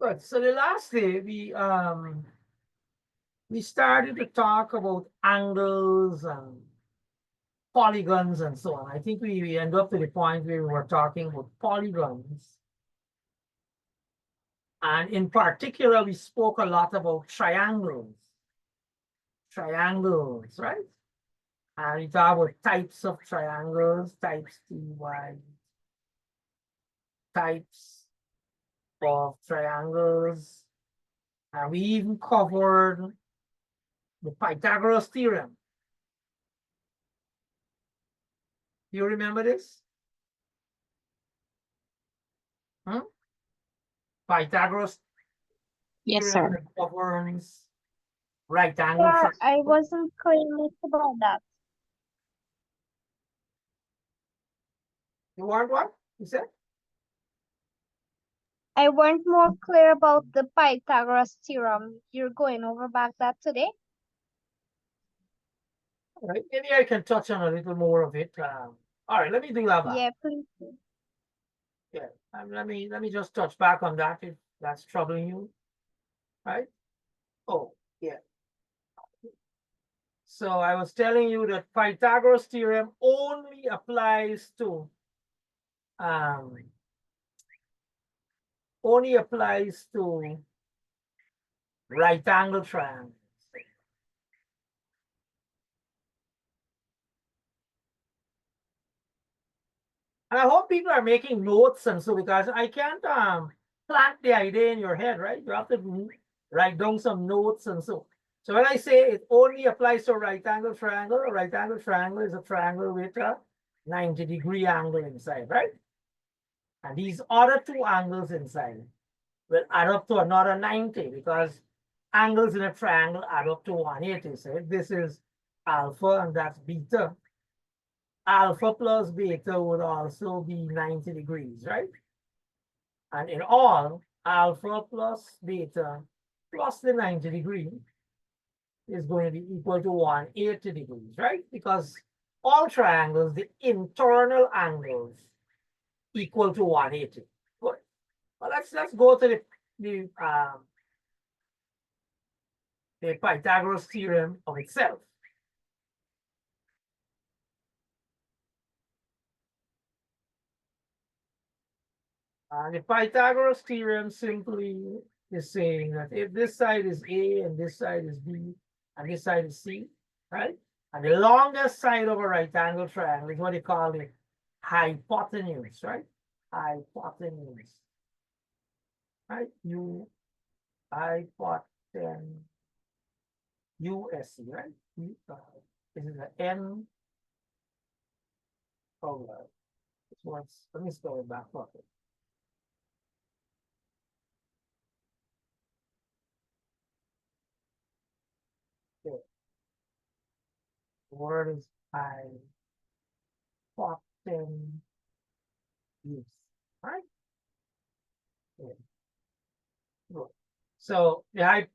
Good. So the last day we started to talk about angles and polygons and so on. I think we end up to the point where we were talking about polygons. And in particular, we spoke a lot about triangles. Triangles, right? And we talked about types of triangles, types TY, types of triangles. And we even covered the Pythagoras theorem. You remember this? Pythagoras Yes, theorem sir. that governs right angle Yeah, triangle. I wasn't clear much about that. You want what? You said? I weren't more clear about the Pythagoras theorem. You're going over back that today? All right. Maybe I can touch on a little more of it. All right, let me do that. Yeah, please. Do. Yeah. Let me just touch back on that if that's troubling you. Right? Oh, yeah. So I was telling you that Pythagoras theorem only applies to right angle triangles. And I hope people are making notes and so, because I can't plant the idea in your head, right? You have to write down some notes and so. So when I say it only applies to a right angle triangle is a triangle with a 90-degree angle inside, right? And these other two angles inside will add up to another 90, because angles in a triangle add up to 180. So if this is alpha and that's beta, alpha plus beta would also be 90 degrees, right? And in all, alpha plus beta plus the 90 degree is going to be equal to 180 degrees, right? Because all triangles, the internal angles equal to 180. Good. Well, let's go to the Pythagoras theorem of itself. The Pythagoras theorem simply is saying that if this side is A and this side is B and this side is C, right? And the longest side of a right angle triangle is what they call the hypotenuse, right? Hypotenuse, right? Hypotenuse, USC, right? This is the N. Oh, let me spell it back. Okay. The word is hypotenuse, right? Yeah. Good. So the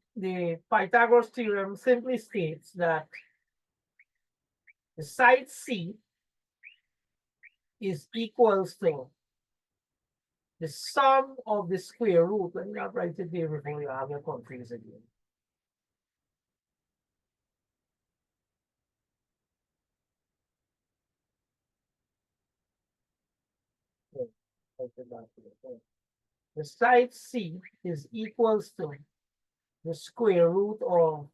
Pythagoras theorem simply states that the side C is equals to the sum of the square root. Let me not write it there before you have your confused again. The side C is equals to the square root of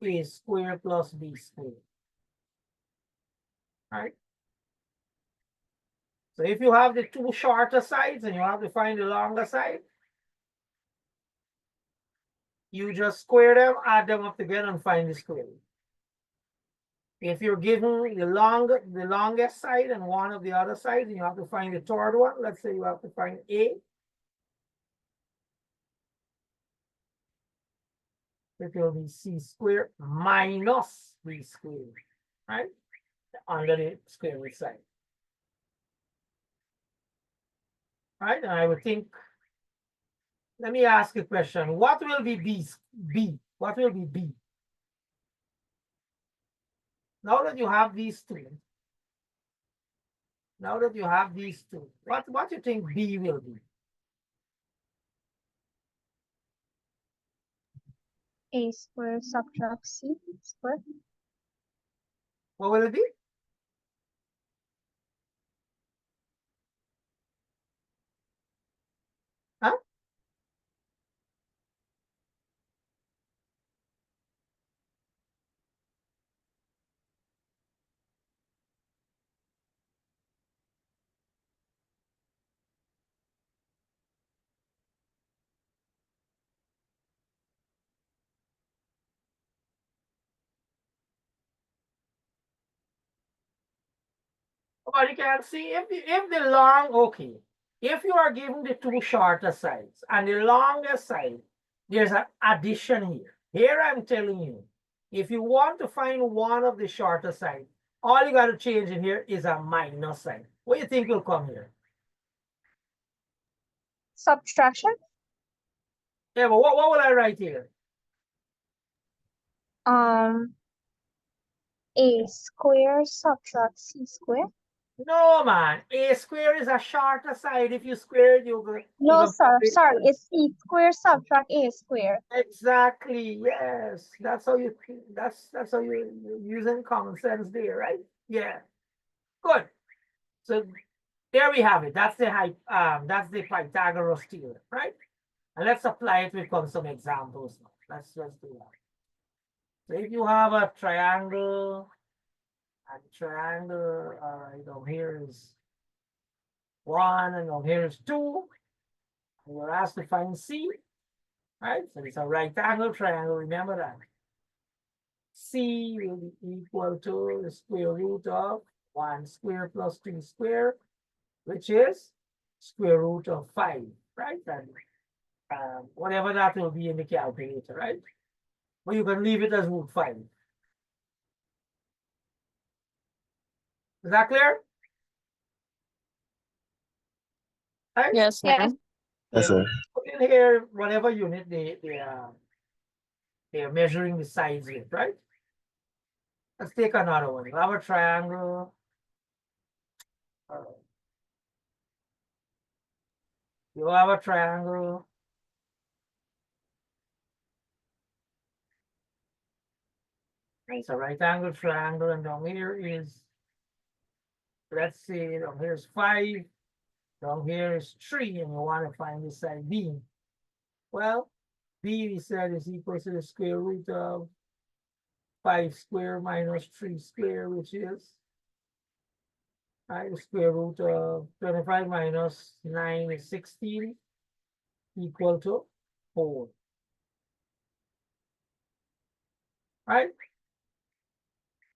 A squared plus B squared. Right? So if you have the two shorter sides and you have to find the longer side, you just square them, add them up together, and find the square root. If you're given the longest side and one of the other sides, and you have to find the third one, let's say you have to find A. It will be C squared minus B squared, right? Under the square root side. Right? And I would think, let me ask a question. What will be B? What will be B? Now that you have these two, what do you think B will be? A square subtract C square. What will it be? Huh? Well, you can see if the long, okay, if you are given the two shorter sides and the longer side, there's an addition here. Here I'm telling you, if you want to find one of the shorter side, all you got to change in here is a minus sign. What do you think will come here? Subtraction. Yeah, but what will I write here? A square subtract C square. No, man. A square is a shorter side. If you square it, you No, can sir. Sorry, it's C square subtract A square. exactly. Yes, that's how you. That's how you're using common sense there, right? Yeah. Good. So there we have it. That's the that's the Pythagoras theorem, right? And let's apply it with some examples now. Let's do that. So if you have a triangle, and triangle, all right, over here is 1, and over here is 2. And you're asked to find C, right? So it's a right angle triangle. Remember that. C will be equal to the square root of 1 square plus 2 square, which is square root of 5, right? And whatever that will be in the calculator, right? But you can leave it as root 5. Is that clear? Right? Yes, sir. Yes. Yes, sir. Put in here whatever unit they're measuring the sides with, right? Let's take another one. We have a triangle. You have a triangle. It's a right angle triangle, and down here is, let's see, down here is 5, down here is 3, and you want to find the side B. Well, B we said is equal to the square root of 5 square minus 3 square, which is the square root of 25 minus 9 is 16, equal to 4. Right?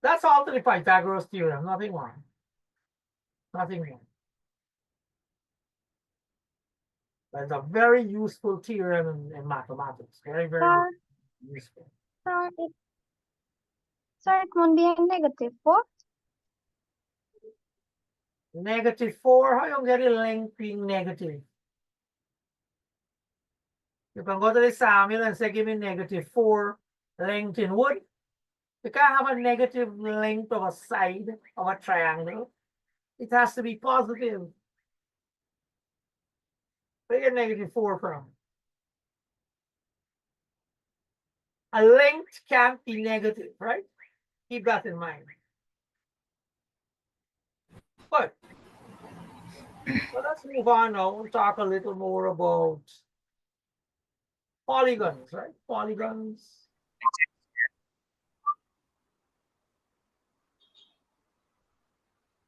That's all to the Pythagoras theorem, nothing more. Nothing more. That's a very useful theorem in mathematics. Very, very useful. It won't be a -4. -4, how you get a length being negative? You can go to the sawmill and say, give me -4 length in wood. You can't have a negative length of a side of a triangle. It has to be positive. Where you get -4 from? A length can't be negative, right? Keep that in mind. But well, let's move on now. We'll talk a little more about polygons, right? Polygons.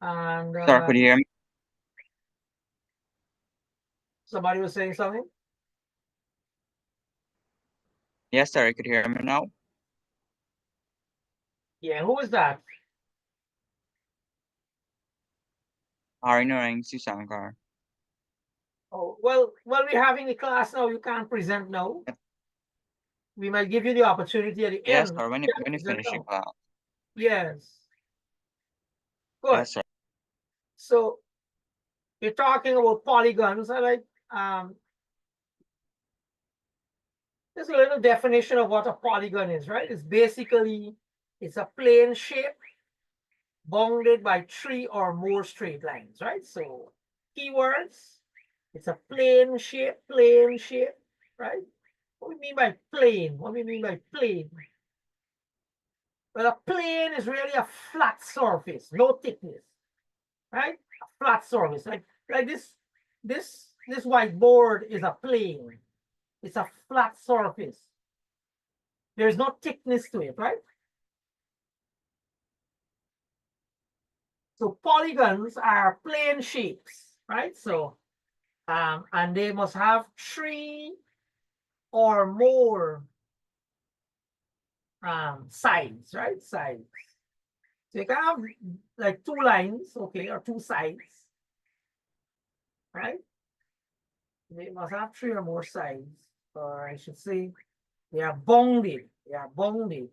And Sir, could you hear me? somebody was saying something? Yes, sir. You could hear me now? Yeah, who is that? Harinoring Susankar. Oh, well, we're having a class now. You can't present now. We might give you the opportunity at the Yes, end. sir. When you finish your class. Yes. Good. Yes, sir. So you're talking about polygons. I like there's a little definition of what a polygon is, right? It's basically it's a plane shape bounded by 3 or more straight lines, right? So keywords, it's a plane shape, right? What do we mean by plane? What do we mean by plane? Well, a plane is really a flat surface, no thickness, right? A flat surface, like this whiteboard is a plane. It's a flat surface. There's no thickness to it, right? So polygons are plane shapes, right? So, and they must have 3 or more sides, right? Sides. So you can have like 2 lines, okay, or 2 sides, right? They must have 3 or more sides, or I should say, they are bounded. They are bounded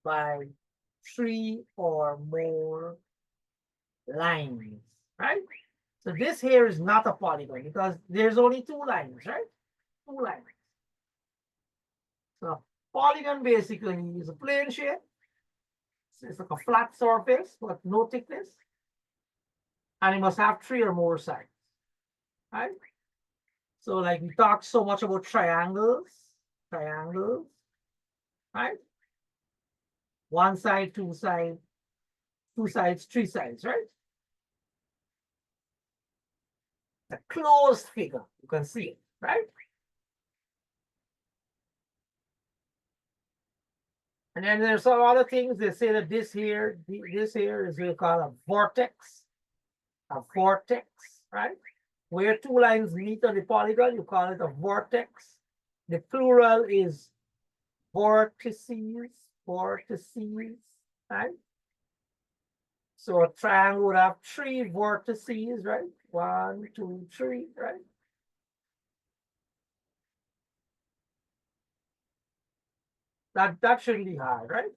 by 3 or more lines, right? So this here is not a polygon because there's only 2 lines, right? 2 lines. So polygon basically is a plane shape. It's like a flat surface with no thickness. And it must have 3 or more sides, right? So like we talked so much about triangles, right? 1 side, 2 side, 2 sides, 3 sides, right? A closed figure, you can see it, right? And then there's some other things. They say that this here is what we call a vortex, right? Where 2 lines meet on the polygon, you call it a vortex. The plural is vortices, right? So a triangle would have 3 vortices, right? 1, 2, 3, right? That shouldn't be hard, right?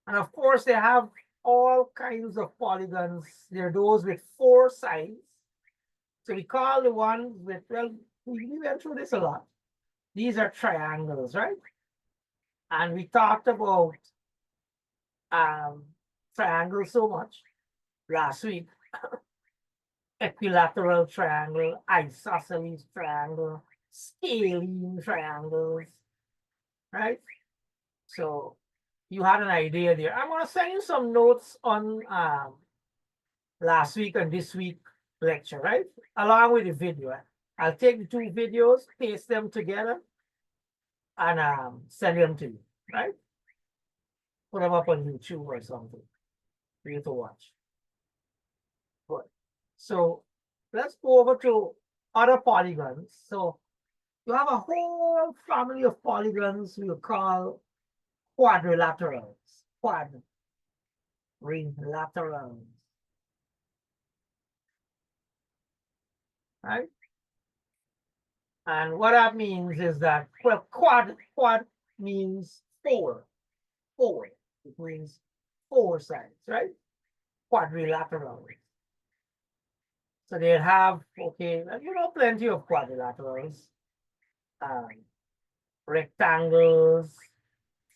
And of course, they have all kinds of polygons. There are those with 4 sides. So we call the ones with, well, we went through this a lot. These are triangles, right? And we talked about triangles so much last week. Equilateral triangle, isosceles triangle, scalene triangles, right? So you had an idea there. I'm going to send you some notes on last week and this week lecture, right? Along with the video. I'll take the 2 videos, paste them together, and send them to you, right? Put them up on YouTube or something for you to watch. Good. So let's go over to other polygons. So you have a whole family of polygons we call quadrilaterals. Quadrilaterals. Right? And what that means is that, well, quad means 4. It means 4 sides, right? Quadrilateral. So they have, okay, you know, plenty of quadrilaterals. Rectangles,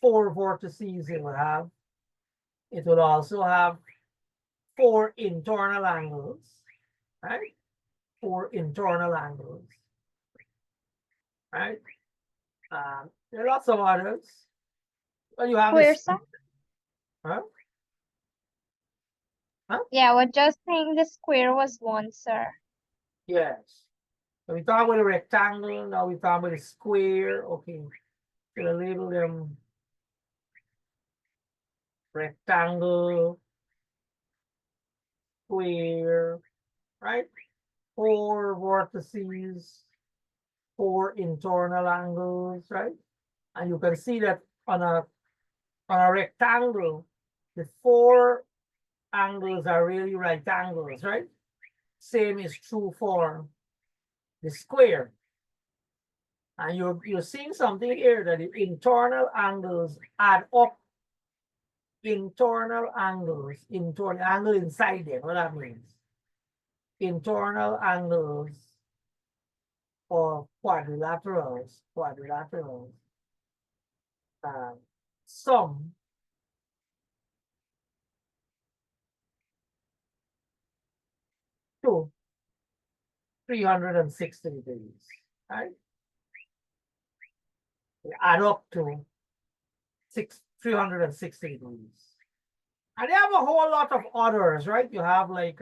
4 vortices it will have. It will also have 4 internal angles, right? 4 internal angles, right? There are lots of others. Well, you have Square this, side? huh? Yeah, we're just saying the square was 1, sir. Yes. So we talk about a rectangle, now we talk about a square. Okay. So I label them rectangle, square, right? 4 vortices, 4 internal angles, right? And you can see that on a rectangle, the 4 angles are really right angles, right? Same is true for the square. And you're seeing something here that the internal angles add up. Internal angles, internal angle inside there, what that means. Internal angles of quadrilaterals, sum to 360 degrees, right? We add up to 360 degrees. And they have a whole lot of others, right? You have like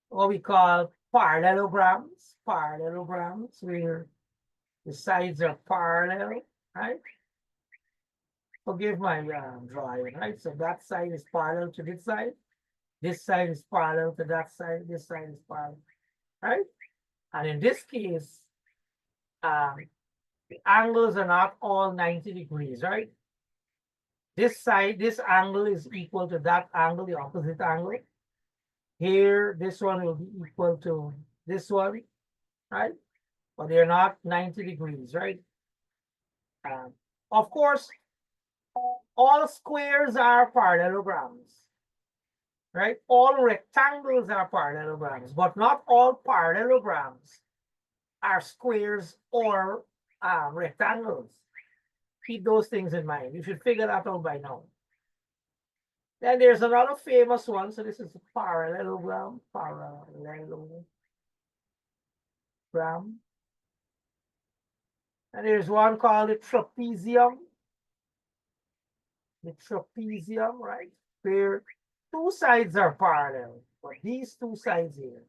what we call parallelograms, where the sides are parallel, right? Forgive my drawing, right? So that side is parallel to this side is parallel to that side, this side is parallel, right? And in this case, the angles are not all 90 degrees, right? This side, this angle is equal to that angle, the opposite angle. Here, this one will be equal to this one, right? But they're not 90 degrees, right? Of course, all squares are parallelograms, right? All rectangles are parallelograms, but not all parallelograms are squares or rectangles. Keep those things in mind. You should figure that out by now. Then there's another famous one. So this is a parallelogram. And there's one called the trapezium. The trapezium, right? Where two sides are parallel, but these two sides here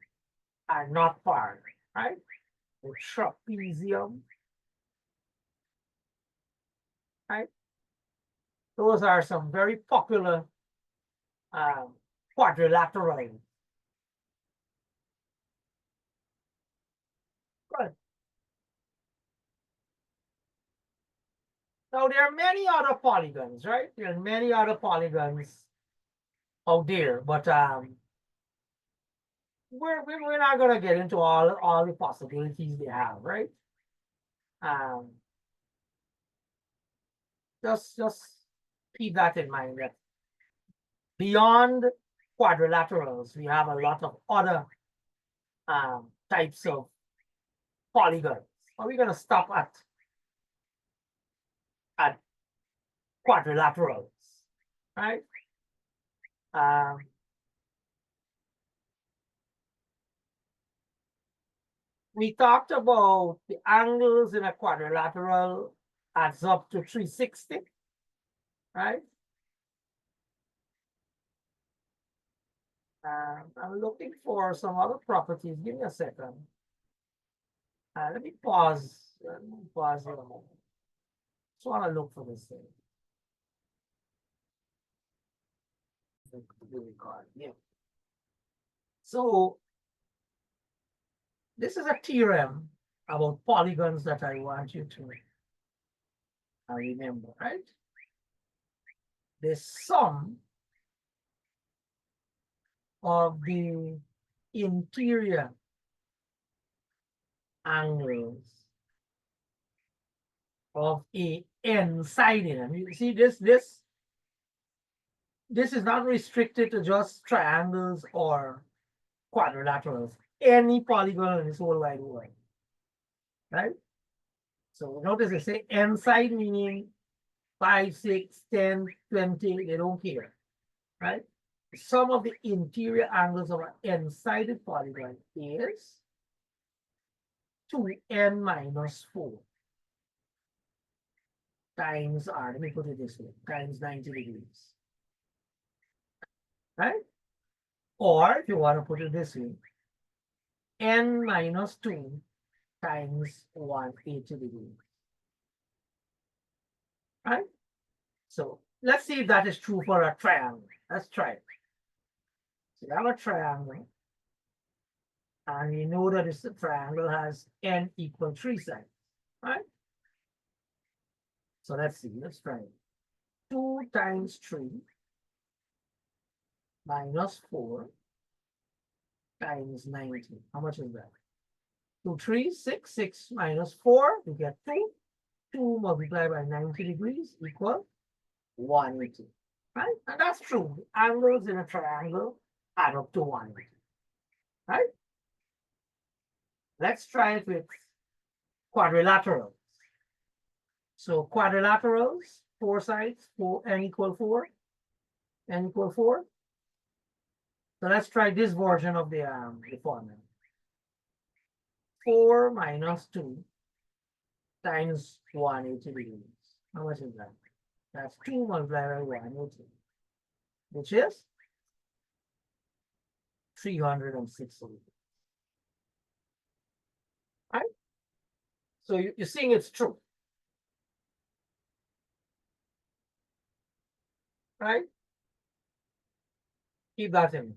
are not parallel, right? The trapezium, right? Those are some very popular quadrilaterals. Good. Now there are many other polygons, right? There are many other polygons out there, but we're not gonna get into all the possibilities they have, right? Just keep that in mind that beyond quadrilaterals, we have a lot of other types of polygons. Are we gonna stop at quadrilaterals, right? We talked about the angles in a quadrilateral adds up to 360, right? I'm looking for some other properties. Give me a second. Let me pause. Let me pause here a moment. Just want to look for this thing. Yeah. So this is a theorem about polygons that I want you to remember, right? The sum of the interior angles of a n-sided. And you see this is not restricted to just triangles or quadrilaterals. Any polygon in this whole wide world, right? So notice they say n-side, meaning 5, 6, 10, 20, they don't care, right? The sum of the interior angles of an n-sided polygon is 2n minus 4 times r. Let me put it this way, times 90 degrees, right? Or if you want to put it this way, n minus 2 times 180 degrees, right? So let's see if that is true for a triangle. Let's try it. So you have a triangle, and we know that this triangle has n equal 3 sides, right? So let's see, let's try it. 2 times 3 minus 4 times 90. How much is that? 2, 3, 6, 6 minus 4, you get 2. 2 multiplied by 90 degrees equal 180, right? And that's true. The angles in a triangle add up to 180, right? Let's try it with quadrilaterals. So quadrilaterals, 4 sides, n equal 4, n equal 4. So let's try this version of the formula. 4 minus 2 times 180 degrees. How much is that? That's 2 multiplied by 180, which is 360 degrees. Right? So you're seeing it's true. Right? Keep that in.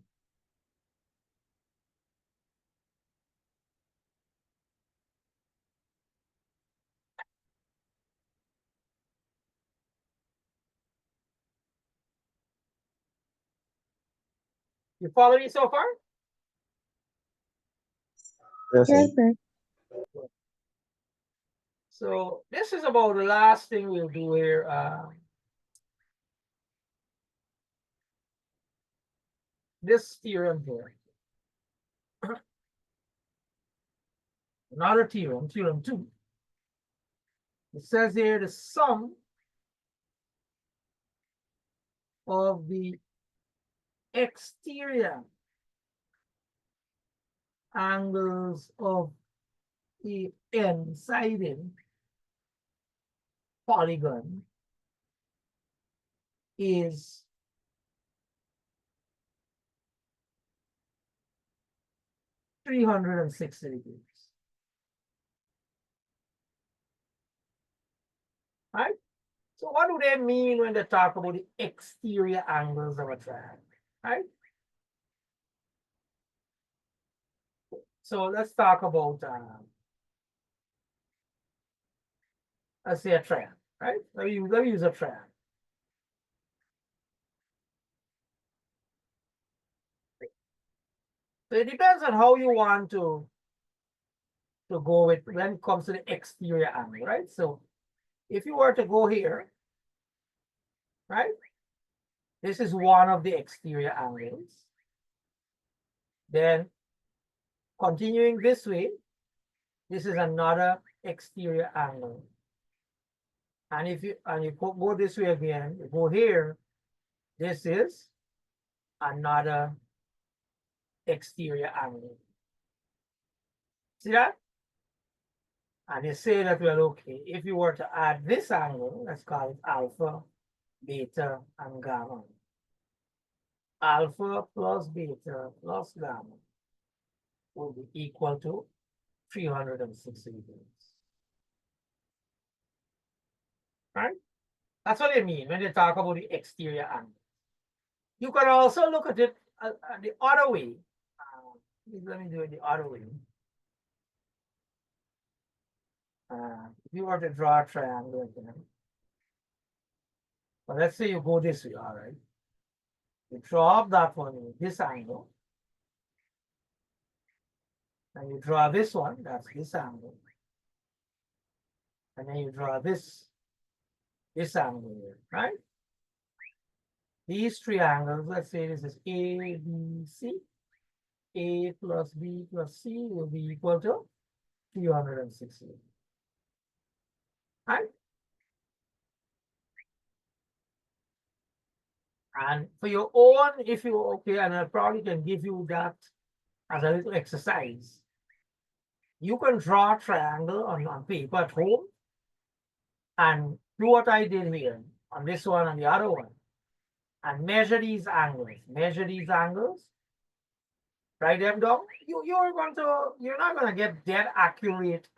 You follow me so far? Yes, sir. So this is about the last thing we'll do here. This theorem here. Another theorem, theorem 2. It says here the sum of the exterior angles of the n-sided polygon is 360 degrees. Right? So what do they mean when they talk about the exterior angles of a triangle? Right? So let's talk about let's say a triangle, right? Let me use a triangle. So it depends on how you want to go with when it comes to the exterior angle, right? So if you were to go here, right? This is one of the exterior angles. Then continuing this way, this is another exterior angle. And if you go this way again, you go here, this is another exterior angle. See that? And they say that, well, okay, if you were to add this angle, let's call it alpha, beta, and gamma. Alpha plus beta plus gamma will be equal to 360 degrees. Right? That's what they mean when they talk about the exterior angle. You can also look at it the other way. Let me do it the other way. If you were to draw a triangle again, but let's say you go this way, all right? You draw up that one with this angle, and you draw this one, that's this angle, and then you draw this angle here, right? These three angles, let's say this is A, B, C. A plus B plus C will be equal to 360. Right? And for your own, if you okay, and I probably can give you that as a little exercise. You can draw a triangle on paper at home and do what I did here on this one and the other one. And measure these angles. Measure these angles. Write them down. You're not gonna get dead accurate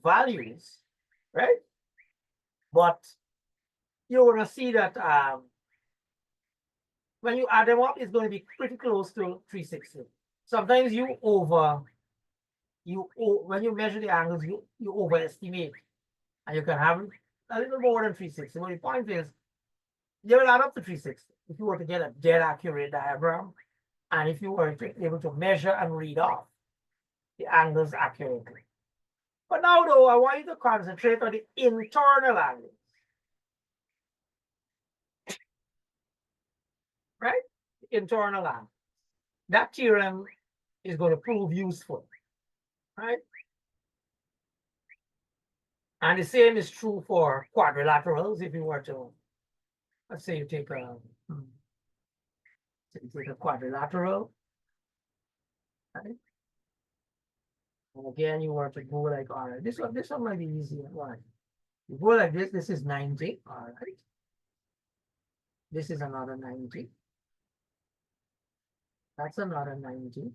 values, right? But you're gonna see that when you add them up, it's going to be pretty close to 360. Sometimes when you measure the angles, you overestimate, and you can have a little more than 360. But the point is, they will add up to 360 if you were to get a dead accurate diagram, and if you were able to measure and read off the angles accurately. But now, though, I want you to concentrate on the internal angles. Right? The internal angle. That theorem is going to prove useful. Right? And the same is true for quadrilaterals. If you were to, let's say you take a quadrilateral, right? And again, you were to go like, all right, this one might be easier. Why? You go like this is 90, all right. This is another 90. That's another 90.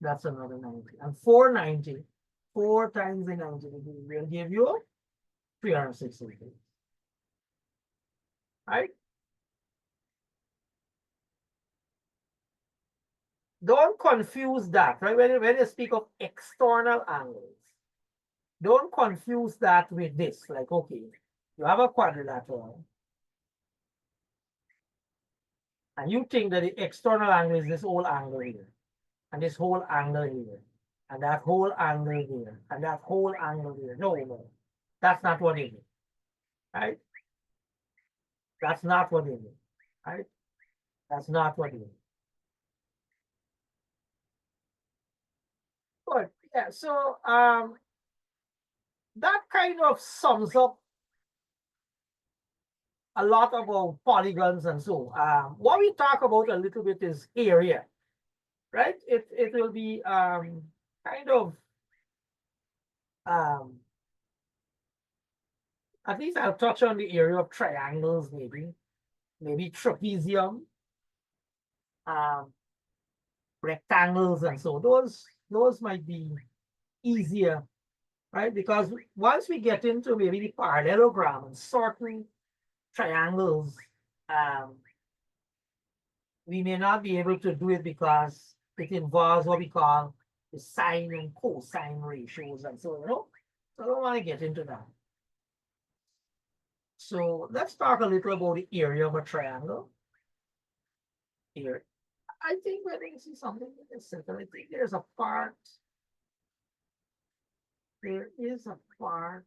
That's another 90. And 490, 4 times the 90 will give you 360 degrees. Right? Don't confuse that, right? When you speak of external angles, don't confuse that with this. Like, okay, you have a quadrilateral, and you think that the external angle is this whole angle here, and this whole angle here, and that whole angle here, and that whole angle here. No, no, that's not what it is, right? That's not what it is, right? That's not what it is. But yeah, so that kind of sums up a lot about polygons and so. What we talk about a little bit is area, right? It will be kind of at least I'll touch on the area of triangles, maybe trapezium, rectangles, and so those might be easier, right? Because once we get into maybe the parallelogram and certain triangles, we may not be able to do it because it involves what we call the sine and cosine ratios and so, so I don't want to get into that. So let's talk a little about the area of a triangle. Here, I think we're going to see something simple. I think there's a part. There is a part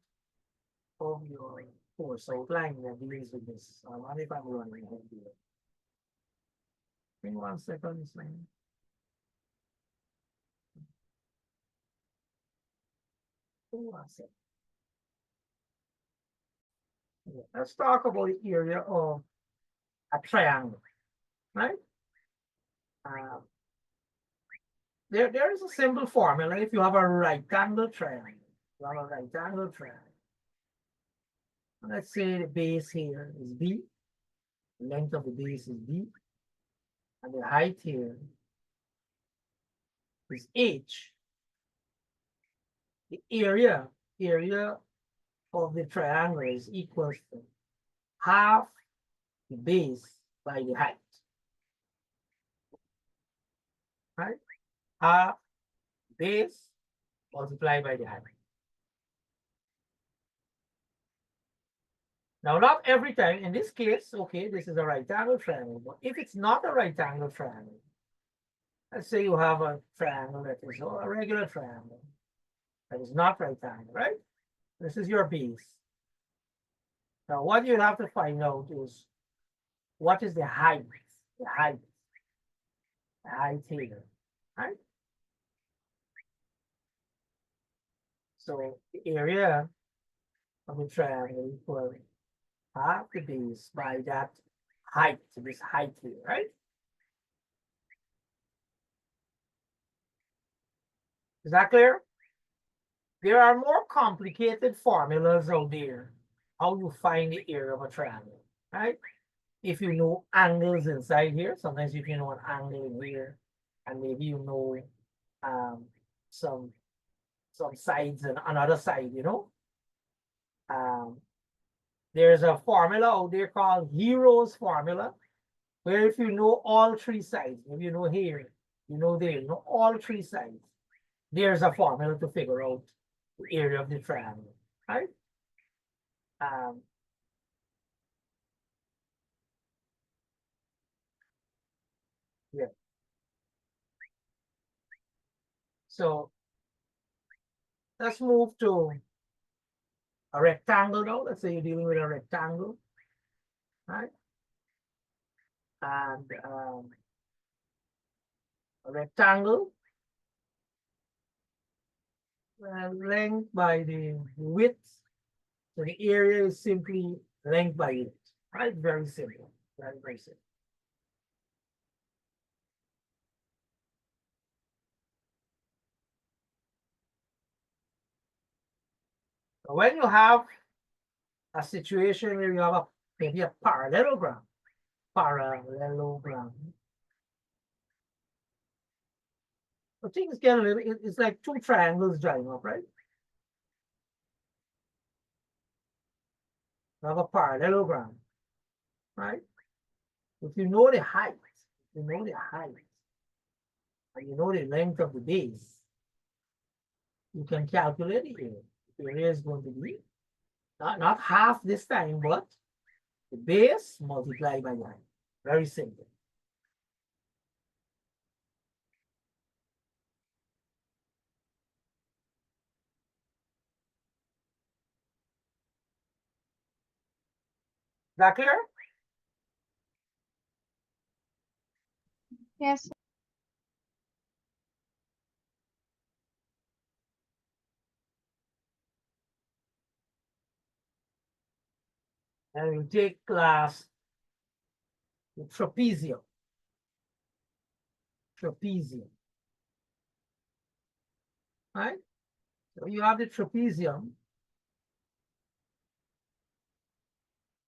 of your course outline that deals with this. I wonder if I'm running ahead here. Give me 1 second. Yeah, let's talk about the area of a triangle, right? There is a simple formula. If you have a rectangle triangle, you have a rectangle triangle. Let's say the base here is B, the length of the base is B, and the height here is H. The area of the triangle is equal to half the base by the height, right? Half base multiplied by the height. Now, not every time, in this case, okay, this is a right angle triangle, but if it's not a right angle triangle, let's say you have a triangle that is a regular triangle that is not right angle, right? This is your base. Now, what you have to find out is what is the height here, right? So the area of the triangle equals half the base by that height, this height here, right? Is that clear? There are more complicated formulas out there, how you find the area of a triangle, right? If you know angles inside here, sometimes if you know an angle in here, and maybe you know some sides and another side, there's a formula out there called Hero's formula, where if you know all 3 sides, maybe you know here, you know there, you know all 3 sides, there's a formula to figure out the area of the triangle, right? Yeah. So let's move to a rectangle now. Let's say you're dealing with a rectangle, right? And a rectangle, length by the width. So the area is simply length by width, right? Very simple, very simple. When you have a situation where you have maybe a parallelogram, so things get a little, it's like two triangles joining up, right? You have a parallelogram, right? If you know the height, and you know the length of the base, you can calculate the area. The area is going to be not half this time, but the base multiplied by 9. Very simple. Is that clear? Yes. And you take class the trapezium. Right? So you have the trapezium.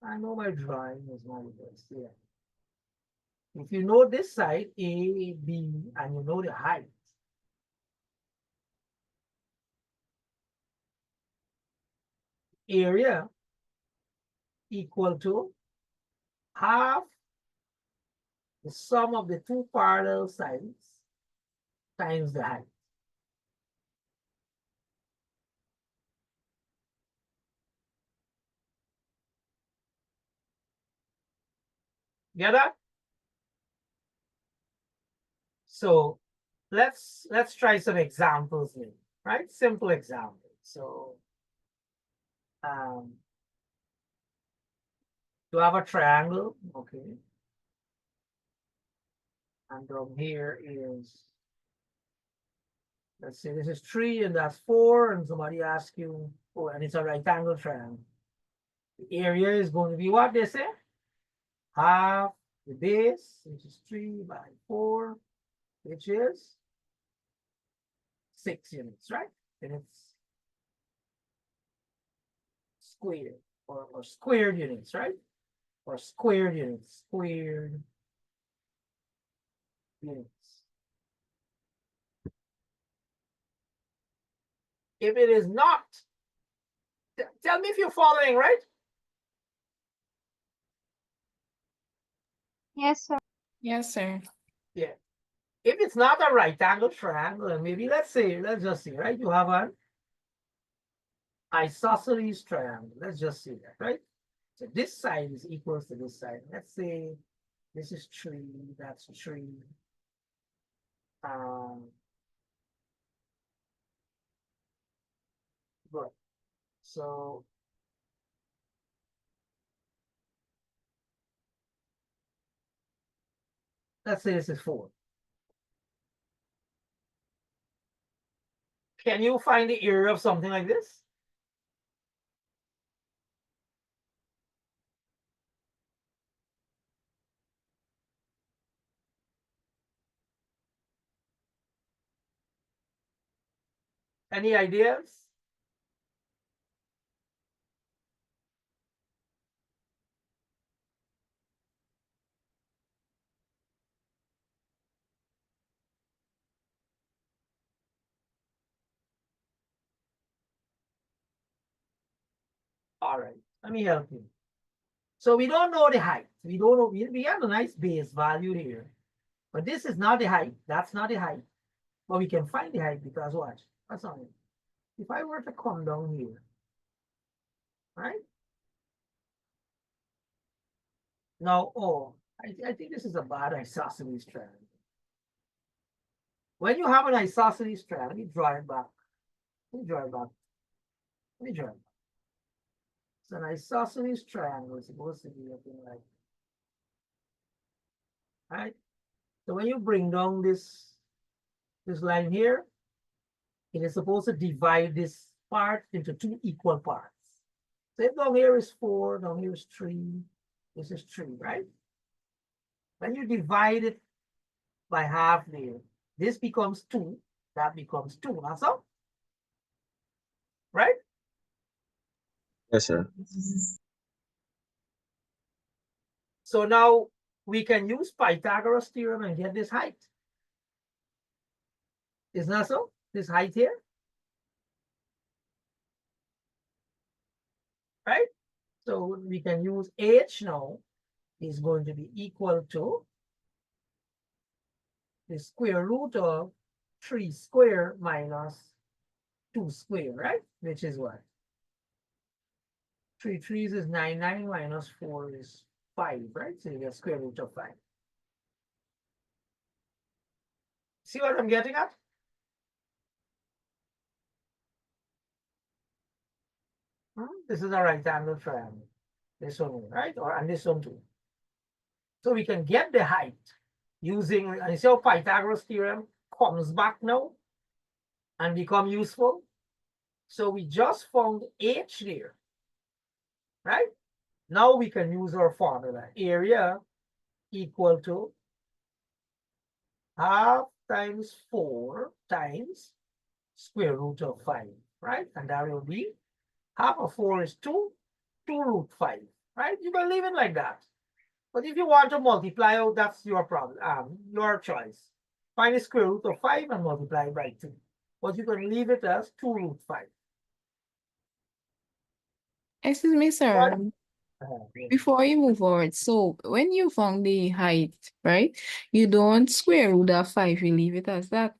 I know my drawing is my best. Yeah. If you know this side, A, B, and you know the height, area equal to half the sum of the two parallel sides times the height. Get that? So let's try some examples here, right? Simple examples. So you have a triangle, okay. And down here is, let's say this is 3 and that's 4, and somebody asks you, oh, and it's a right angle triangle. The area is going to be what they say? Half the base, which is 3 by 4, which is 6 units, right? And it's squared or squared units, right? Or squared units, squared units. If it is not, tell me if you're following, right? Yes, sir. Yes, sir. Yeah. If it's not a right angle triangle, and maybe let's just say, right? You have an isosceles triangle. Let's just say that, right? So this side is equals to this side. Let's say this is 3, that's 3. Good. So let's say this is 4. Can you find the area of something like this? Any ideas? All right, let me help you. So we don't know the height. We don't know. We have a nice base value here, but this is not the height. That's not the height. But we can find the height because watch. That's on it. If I were to come down here, right? Now, oh, I think this is a bad isosceles triangle. When you have an isosceles triangle, let me draw it back. Let me draw it back. Let me draw it back. So an isosceles triangle is supposed to be looking like, right? So when you bring down this line here, it is supposed to divide this part into 2 equal parts. So if down here is 4, down here is 3, this is 3, right? When you divide it by half there, this becomes 2, that becomes 2. That's all. Right? Yes, sir. So now we can use Pythagoras theorem and get this height. Isn't that so? This height here, right? So we can use h now is going to be equal to the square root of 3 square minus 2 square, right? Which is what? 3 threes is 9, 9 minus 4 is 5, right? So you get square root of 5. See what I'm getting at? This is a right angle triangle. This one, right? And this one too. So we can get the height using, and you see how Pythagoras theorem comes back now and become useful. So we just found h there, right? Now we can use our formula. Area equal to half times 4 times square root of 5, right? And that will be half of 4 is 2, 2 root 5, right? You can leave it like that. But if you want to multiply out, that's your problem, your choice. Find the square root of 5 and multiply by 2. But you can leave it as 2 root 5. Excuse me, sir. Yeah. Before you move forward, so when you found the height, right? You don't square root of 5, you leave it as that.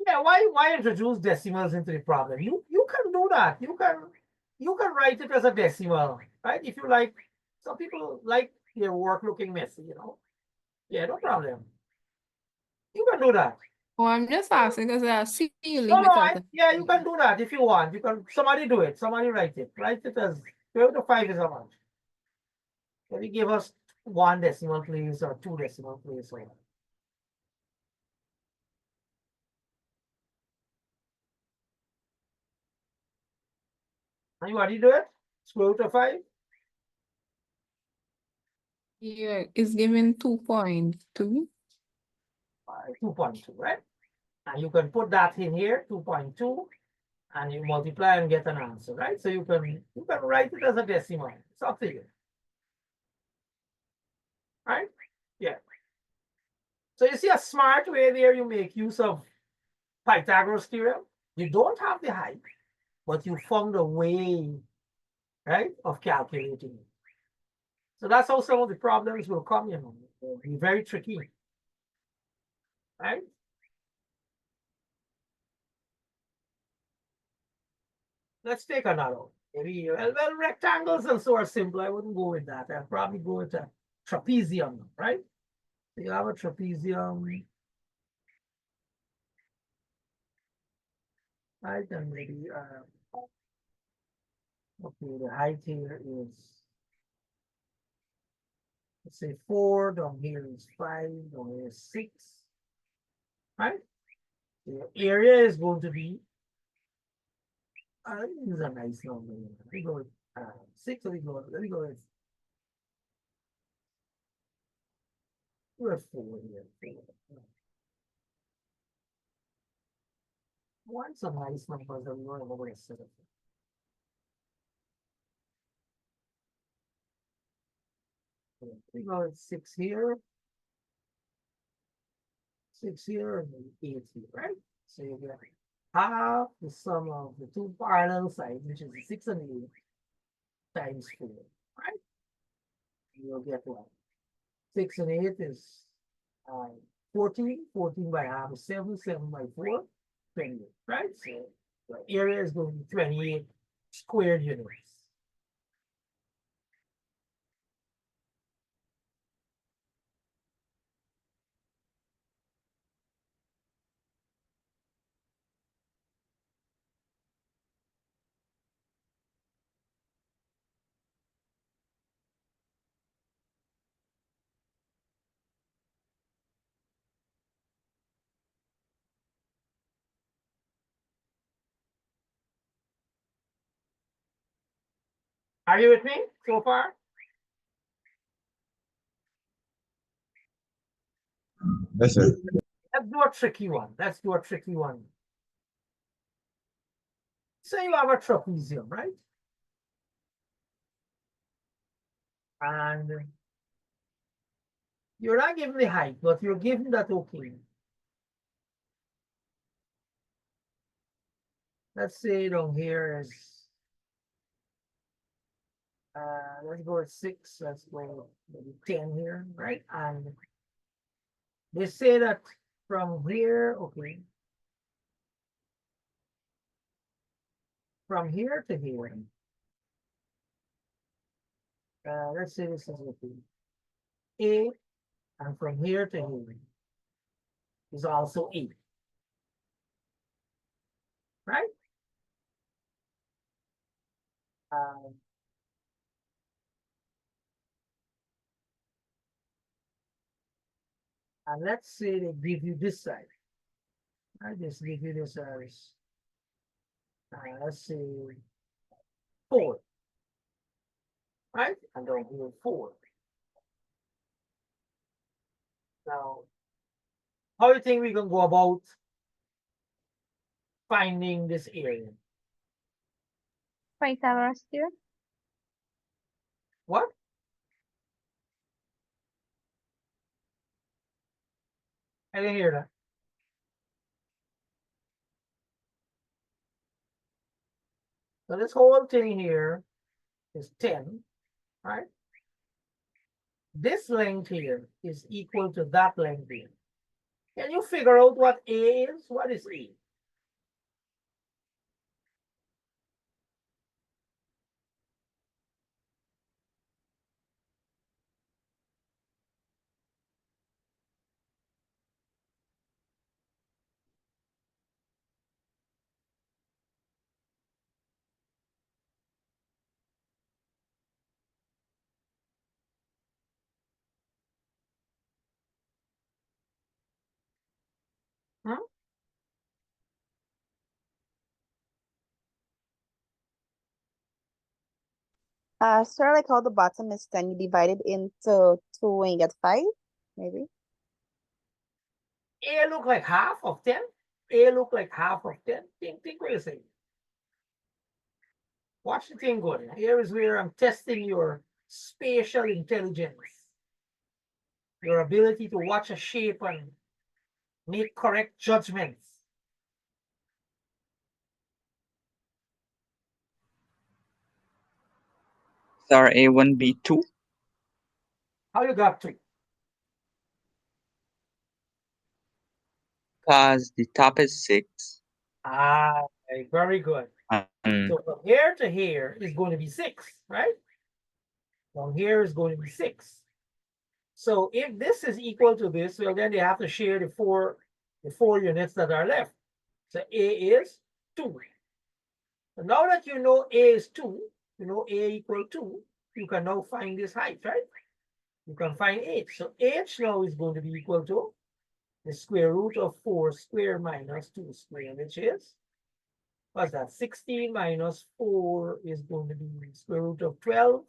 Yeah, why introduce decimals into the problem? You can do that. You can write it as a decimal, right? If you like, some people like their work looking messy, you know. Yeah, no problem. You can do that. Oh, I'm just asking because I see you No, leave it as yeah, you can do that if you want. You can somebody do it. Somebody write it. Write it as 12 to 5 is how much? Can you give us 1 decimal please or 2 decimal please? Or... Anybody do it? Square root of 5? Yeah, it's given 2.2. 2.2, right? And you can put that in here, 2.2, and you multiply and get an answer, right? So you can write it as a decimal. It's up to you. Right? Yeah. So you see a smart way there you make use of Pythagoras theorem. You don't have the height, but you found a way, right, of calculating it. So that's how some of the problems will come, you know. They'll be very tricky. Right? Let's take another one. Maybe, well, rectangles and so are simple. I wouldn't go with that. I'd probably go with a trapezium, right? So you have a trapezium, right? And maybe, okay, the height here is, let's say 4, down here is 5, down here is 6, right? The area is going to be, this is a nice number. Let me go with 6, let me go with 4 here. 4. What's a nice number that we want to set up? We go with 6 here, 6 here, and then 8 here, right? So you get half the sum of the 2 parallel sides, which is 6 and 8, times 4, right? You'll get what? 6 and 8 is 14, 14 by half is 7, 7 by 4, 28, right? So the area is going to be 28 squared units. Are you with me so far? Yes, sir. Let's do a tricky one. Let's do a tricky one. Say you have a trapezium, right? And you're not given the height, but you're given that okay. Let's say down here is let's go at 6, let's go maybe 10 here, right? And they say that from here, okay, from here to here, let's say this is okay, A, and from here to here is also A, right? Um, and let's say they give you this side. I just give you this as, let's say 4, right? And down here 4. Now, how do you think we can go about finding this area? Pythagoras theorem. What? I didn't hear that. So this whole thing here is 10, right? This length here is equal to that length here. Can you figure out what A is? What is A? Hmm? Sort of like how the bottom is 10, you divide it into 2 and you get 5, maybe. A look like half of 10? A look like half of 10? Think what you say. Watch the thing going. Here is where I'm testing your spatial intelligence, your ability to watch a shape and make correct judgments. Sir, A1, B2. How you got to? Because the top is 6. Ah, very good. And So from here to here is going to be 6, right? From here is going to be 6. So if this is equal to this, well, then they have to share the four units that are left. So A is 2. So now that you know A is 2, you know A equal 2, you can now find this height, right? You can find H. So H now is going to be equal to the square root of 4 squared minus 2 squared, which is, what's that? 16 minus 4 is going to be square root of 12,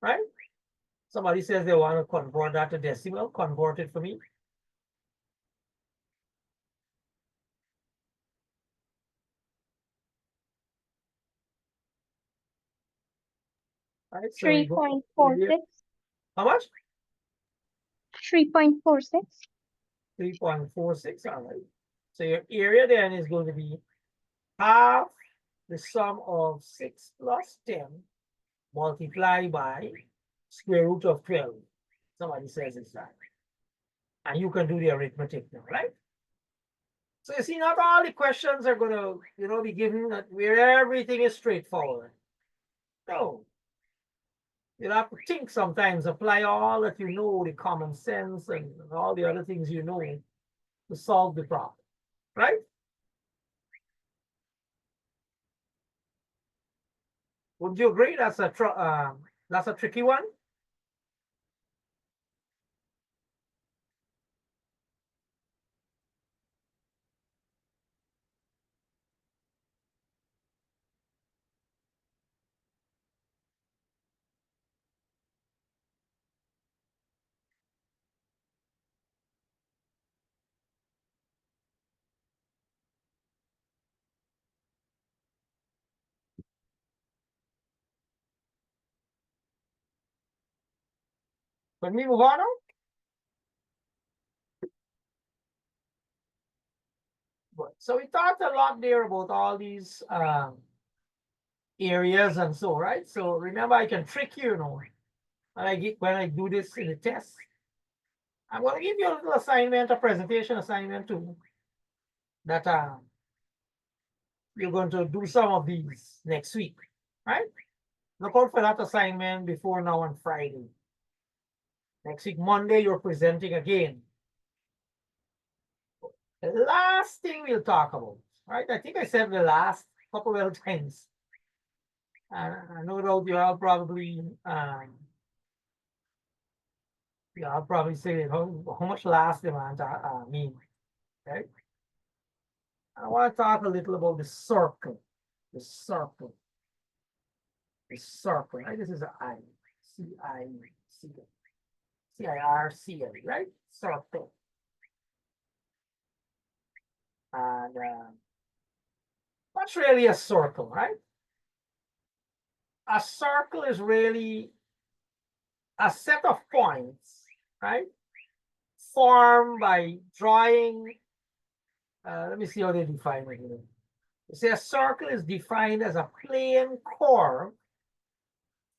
right? Somebody says they want to convert that to decimal. Convert it for me. Right, so we go 3.46. how much? 3.46. 3.46. All right. So your area then is going to be half the sum of 6 plus 10 multiplied by square root of 12. Somebody says it's that. And you can do the arithmetic now, right? So you see, not all the questions are going to, be given that where everything is straightforward. No. You'll have to think sometimes, apply all that you know, the common sense and all the other things you know to solve the problem, right? Would you agree that's a tricky one? Can we move on now? Good. So we talked a lot there about all these areas and so, right? So remember, I can trick you, you know, when I do this in the test. I'm going to give you a little assignment, a presentation assignment too, that you're going to do some of these next week, right? Look out for that assignment before now on Friday. Next week, Monday, you're presenting again. The last thing we'll talk about, right? I think I said the last couple of times. I no doubt you all probably, I'll probably say how much last demand mean, right? I want to talk a little about the circle, the circle, the circle, right? This is an I, C-I-R-C-A, right? Circle. And what's really a circle, right? A circle is really a set of points, right? Formed by drawing, let me see how they define it here. You see, a circle is defined as a plane curve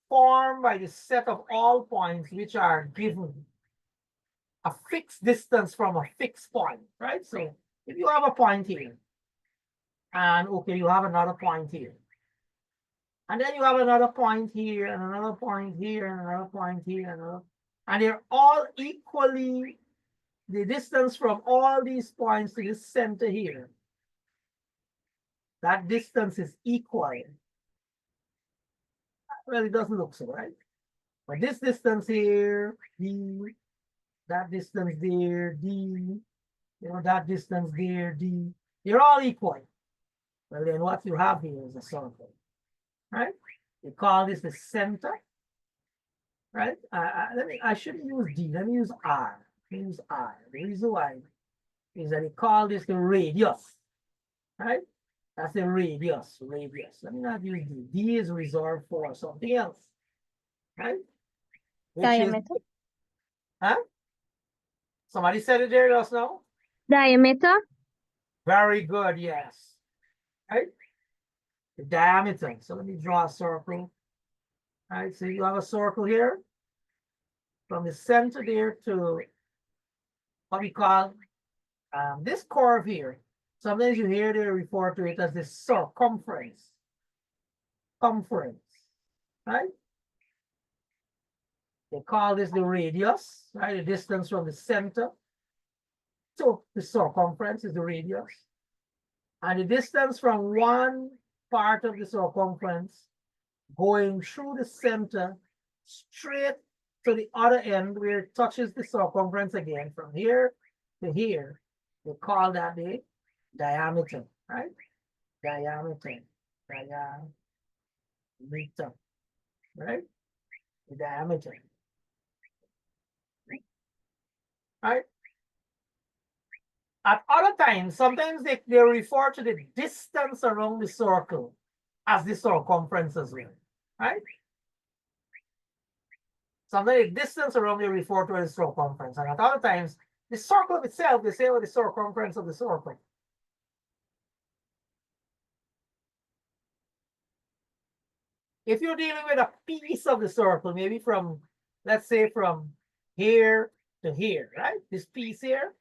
formed by the set of all points which are given a fixed distance from a fixed point, right? So if you have a point here, and okay, you have another point here, and then you have another point here, and another point here, and another point here, and they're all equally, the distance from all these points to this center here, that distance is equal. Well, it doesn't look so, right? But this distance here, D, that distance there, D, you know, that distance there, D, they're all equal. Well, then what you have here is a circle, right? We call this the center, right? I shouldn't use D, let me use R. Use R. The reason why is that they call this the radius, right? That's the radius, radius. Let me not use D. D is reserved for something else, right? Which Diameter. is, huh? Somebody said it there just now? Diameter. Very good, yes. Right? The diameter. So let me draw a circle. All right, so you have a circle here. From the center there to what we call this curve here. Sometimes you hear they refer to it as the circumference. Conference, right? They call this the radius, right? The distance from the center to the circumference is the radius. And the distance from one part of the circumference going through the center straight to the other end where it touches the circumference again from here to here. We call that the diameter, right? Diameter, right? The diameter, right? At other times, sometimes they refer to the distance around the circle as the circumference as well, right? Sometimes the distance around they refer to as circumference, and at other times, the circle itself, they say, well, the circumference of the circle. If you're dealing with a piece of the circle, maybe from, let's say from here to here, right? This piece here,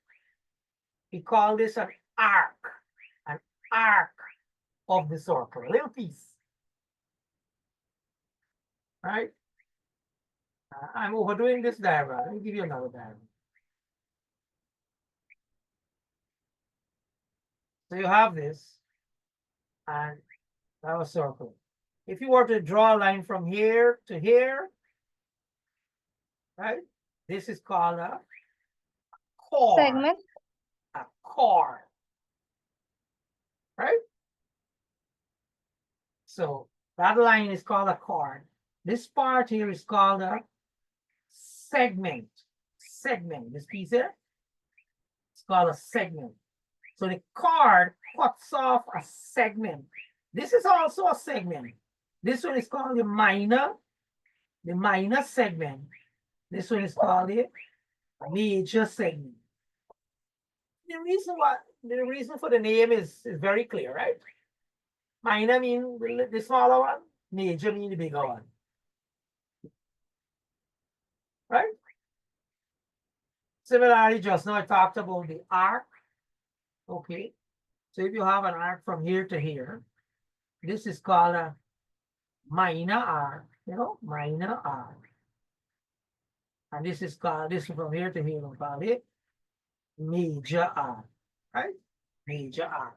we call this an arc of the circle, a little piece, right? I'm overdoing this diagram. Let me give you another diagram. So you have this, and have a circle. If you were to draw a line from here to here, right? This is called a chord. Segment. A chord, right? So that line is called a chord. This part here is called a segment. Segment. This piece here, it's called a segment. So the chord cuts off a segment. This is also a segment. This one is called the minor segment. This one is called a major segment. The reason for the name is very clear, right? Minor mean the smaller one, major mean the bigger one. Right? Similarly, just now I talked about the arc. Okay. So if you have an arc from here to here, this is called a minor arc, minor arc. And this is called, this from here to here, we'll call it major arc, right? Major arc.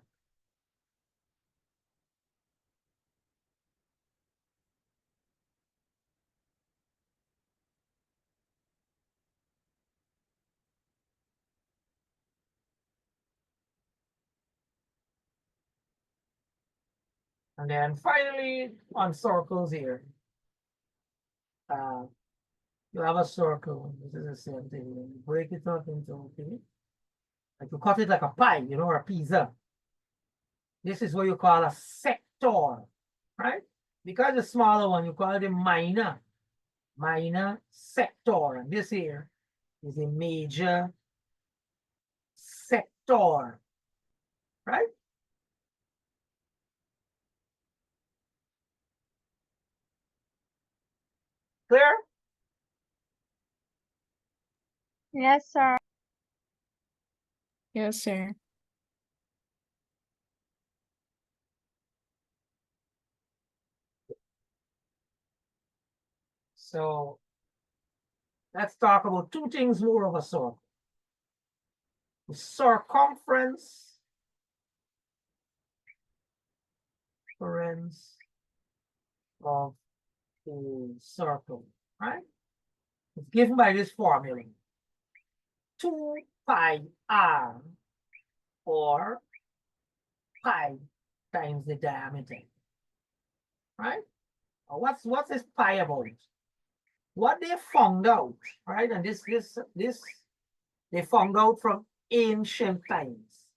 And then finally, on circles here, you have a circle. This is the same thing. You break it up into, okay, like you cut it like a pie, or a pizza. This is what you call a sector, right? Because the smaller one, you call it a minor sector. And this here is a major sector, right? Clear? Yes, sir. Yes, sir. So let's talk about two things more of a circle. The circumference of the circle, right? It's given by this formula. 2 pi r, or pi times the diameter, right? What's this pi about? What they found out, right? And this they found out from ancient times.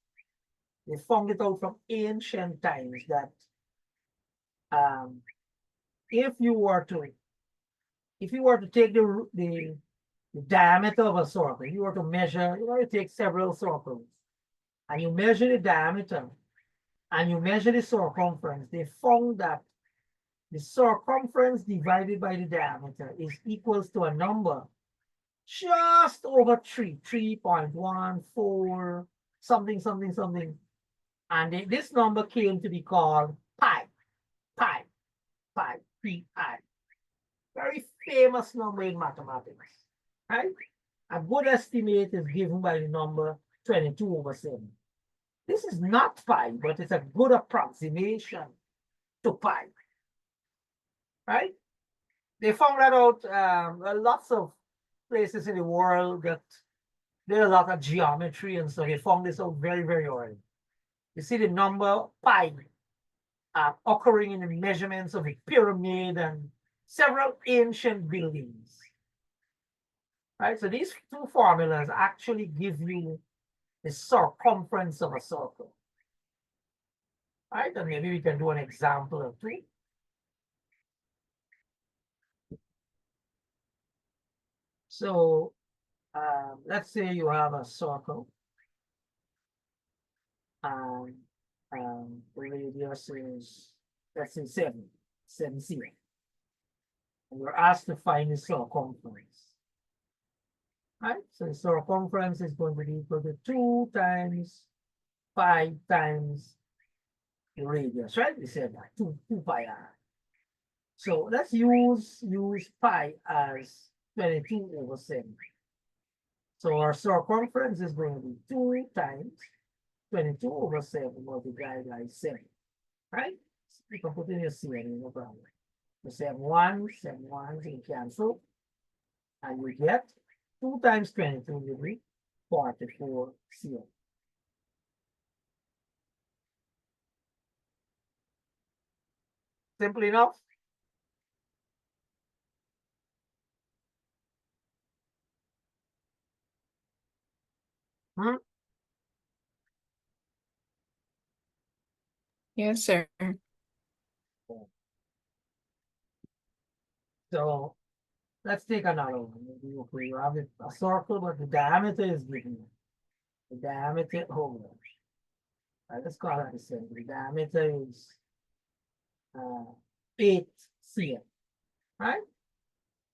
They found it out from ancient times that if you were to take the diameter of a circle, you were to measure, you take several circles, and you measure the diameter, and you measure the circumference, they found that the circumference divided by the diameter is equals to a number just over 3.14, something, something, something. And this number came to be called pi, 3i. Very famous number in mathematics, right? A good estimate is given by the number 22/7. This is not pi, but it's a good approximation to pi, right? They found that out lots of places in the world that there are a lot of geometry, and so they found this out very, very early. You see the number pi occurring in the measurements of a pyramid and several ancient buildings. Right? So these two formulas actually give you the circumference of a circle. Right? And maybe we can do an example or two. So let's say you have a circle. And the radius is, let's say 7, 0. And you're asked to find the circumference. Right? So the circumference is going to be equal to 2 times 5 times the radius, right? We said that 2 pi r. So let's use pi as 22/7. So our circumference is going to be 2 times 22/7 multiplied by 7, right? So you can put in your CN, no problem. So 7 1, you cancel, and you get 2 times 22 will be 44 CN. Simple enough. Yes, sir. So let's take another one. Maybe, okay, you have a circle, but the diameter is given. The diameter, hold on. Let's call that the same. The diameter is 8 cm, right?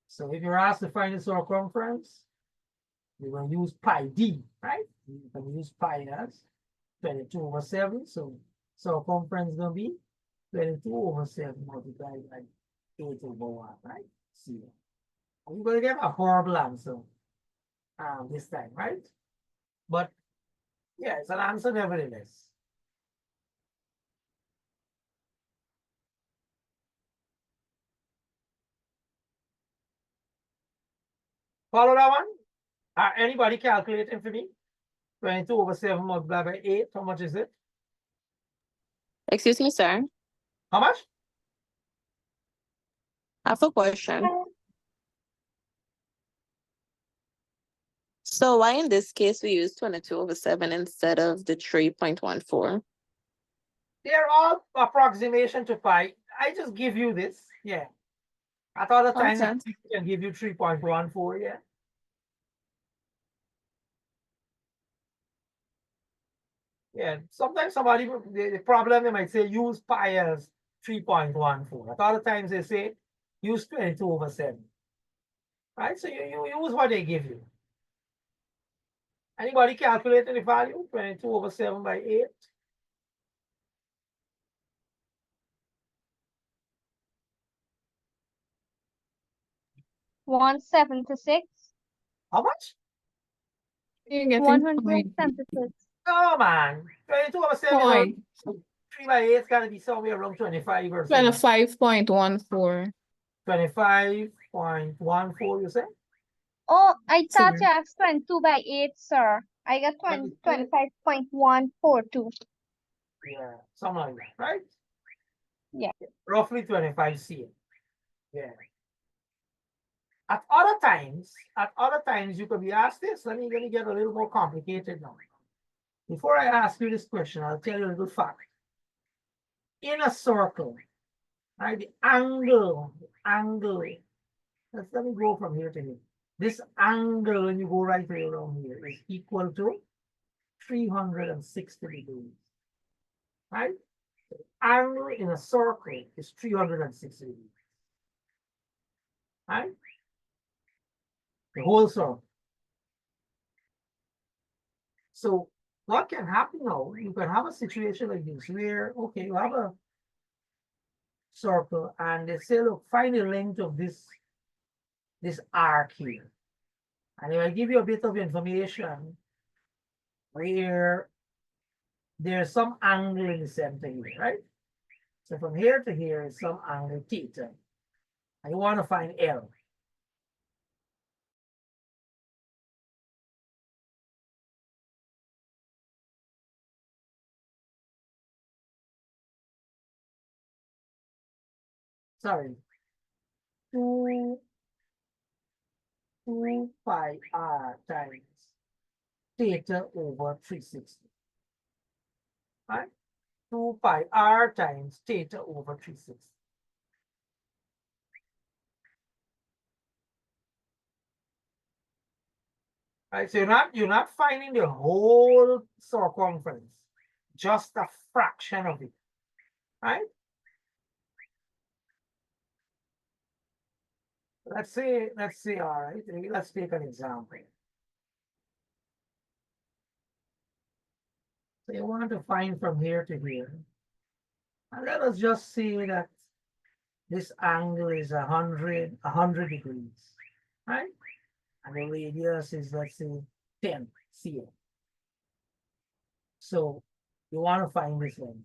So if you're asked to find the circumference, you're going to use pi d, right? You can use pi as 22/7. So circumference is going to be 22/7 multiplied by 8/1, right? See. I'm going to get a horrible answer this time, right? But yeah, it's an answer nevertheless. Follow that one? Anybody calculating for me? 22/7 multiplied by 8, how much is it? Excuse me, sir. How much? I have a question. So why in this case we use 22/7 instead of the 3.14? They're all approximation to pi. I just give you this, yeah. At other times, Okay. I can give you 3.14, yeah. Yeah, sometimes somebody, the problem, they might say use pi as 3.14. At other times, they say use 22/7. Right, so you use what they give you. Anybody calculating the value? 22/7 by 8. $176. How much? You're getting point. 176. Oh man, 22/7 Point. 3 by 8 is gonna be somewhere around 25 or something. 25.14. 25.14, you say? Oh, I So thought you- you asked 22 by 8, sir. I got 25.142. Yeah, something like that, right? Yeah. Roughly 25 cm. Yeah. At other times, you could be asked this. Let me get a little more complicated now. Before I ask you this question, I'll tell you a little fact. In a circle, right? The angle. Let me go from here to here. This angle, when you go right around here, is equal to 360 degrees. Right? The angle in a circle is 360 degrees. Right? The whole circle. So what can happen now? You can have a situation like this where, okay, you have a circle and they say, look, find the length of this arc here. And if I give you a bit of information where there's some angle in the center here, right? So from here to here is some angle theta. And you want to find L. Sorry. 2 pi r times theta over 360. Right? 2 pi r times theta over 360. Right? So you're not finding the whole circumference, just a fraction of it. Right? Let's say, all right, let's take an example. So you want to find from here to here. And let us just say that this angle is 100 degrees, right? And the radius is, let's say, 10 cm. So you want to find this one,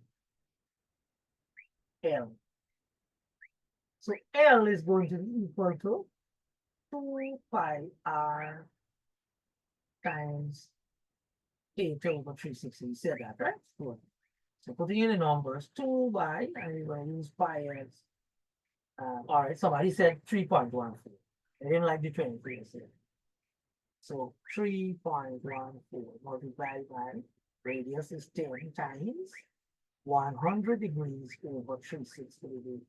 L. So L is going to be equal to 2 pi r times theta over 360. You said that, right? Good. So putting in the numbers, 2 by, and we're going to use pi as, all right, somebody said 3.14. They didn't like the 23. So 3.14 multiplied by radius is 10 times 100 degrees over 360 degrees.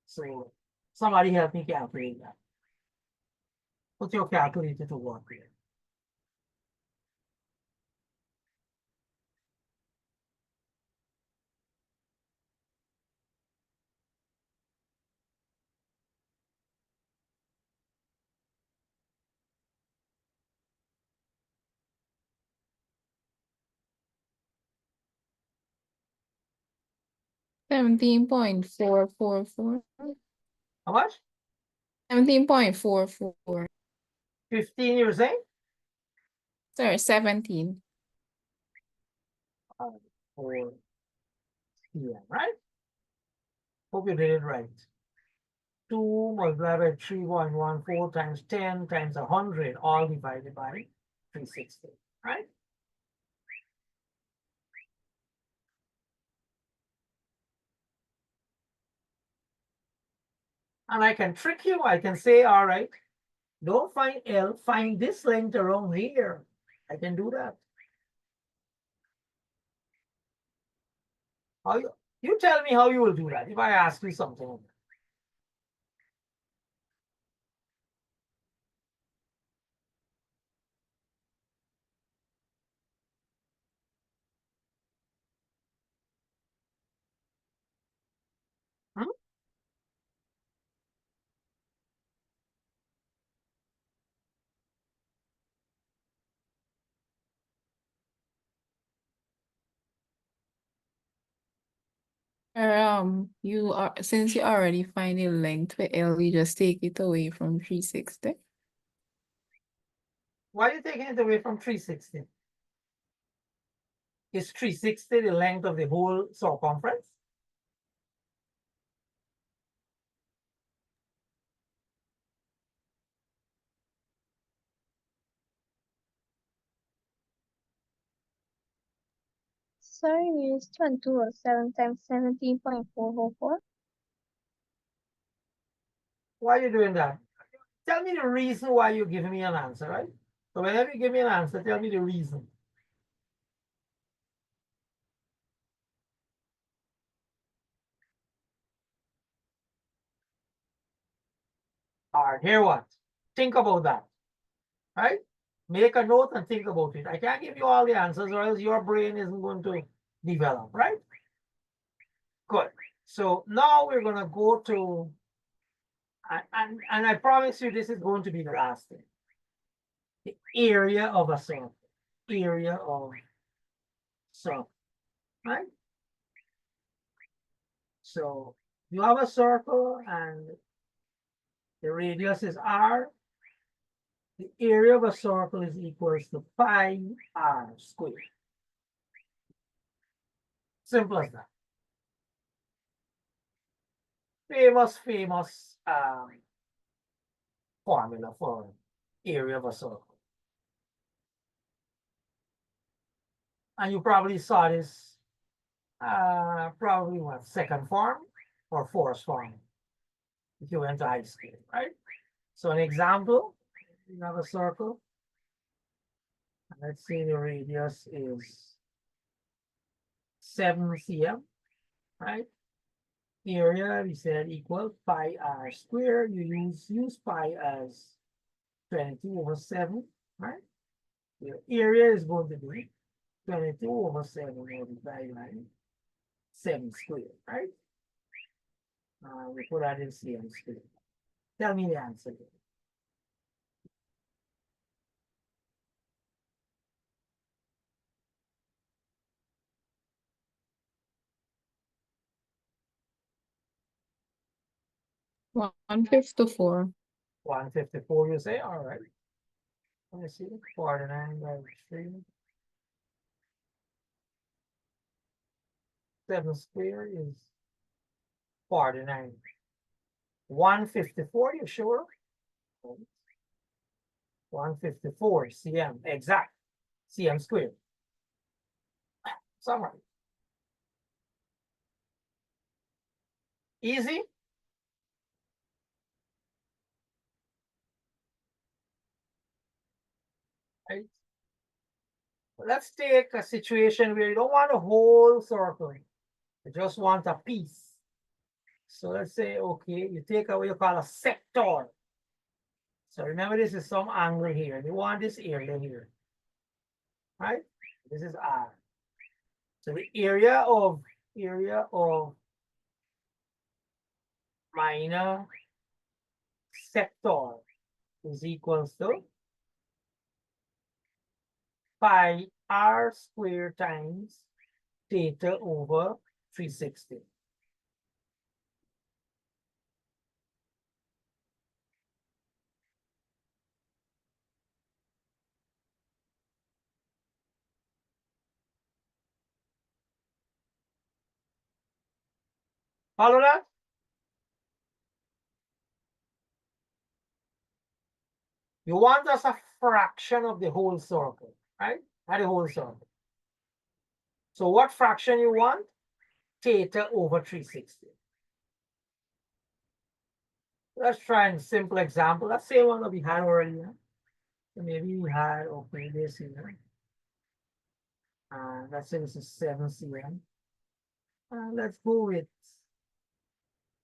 So somebody help me calculate that. Put your calculator to work here. Seventeen point four four four. How much? 17.44. 15, you're saying? Sorry, 17. 4 p.m., right? Hope you did it right. 2 multiplied by 3.14 times 10 times 100, all divided by 360, right? And I can trick you. I can say, all right, don't find L, find this length around here. I can do that. How you tell me how you will do that if I ask you something. Hmm? You are since you already find a length for L, you just take it away from 360. Why are you taking it away from 360? Is 360 the length of the whole circumference? Sorry, it's 2207 times 17.444. Why are you doing that? Tell me the reason why you're giving me an answer, right? So whenever you give me an answer, tell me the reason. All right, here what? Think about that, right? Make a note and think about it. I can't give you all the answers or else your brain isn't going to develop, right? Good. So now we're going to go to, and I promise you this is going to be the last thing. The area of a circle. Area of circle, right? So you have a circle and the radius is r. The area of a circle is equals to pi r squared. Simple as that. Famous formula for area of a circle. And you probably saw this probably what, second form or fourth form if you went to high school, right? So an example, you have a circle. Let's say the radius is 7 cm, right? Area we said equal pi r squared. You use pi as 22/7, right? Your area is going to be 22/7 multiplied by 7 squared, right? We put that in cm squared. Tell me the answer. 154. 154, you say? All right. Let me see. 49 by 3. 7 squared is 49. 154, you sure? 154 cm, exact. Cm squared. Summary. Easy? Right? Let's take a situation where you don't want a whole circle. You just want a piece. So let's say, okay, you take away what you call a sector. So remember, this is some angle here. You want this area here, right? This is R. So the area of minor sector is equals to pi r squared times theta over 360. Follow that? You want just a fraction of the whole circle, right? Not the whole circle. So what fraction you want? Theta over 360. Let's try a simple example. Let's say one that we had earlier. So maybe we had, okay, this here. And let's say this is 7 cm. And let's go with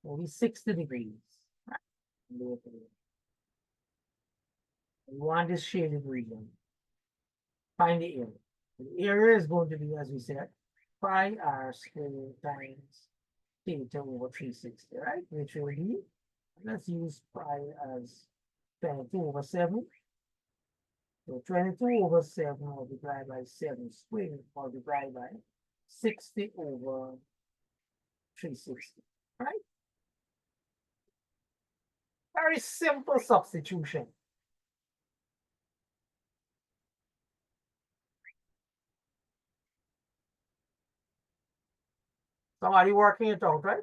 maybe 60 degrees. We want this shaded region. Find the area. The area is going to be, as we said, pi r squared times theta over 360, right? Which will be, let's use pi as 22 over 7. So 22 over 7 multiplied by 7 squared multiplied by 60 over 360, right? Very simple substitution. Somebody working it out, right?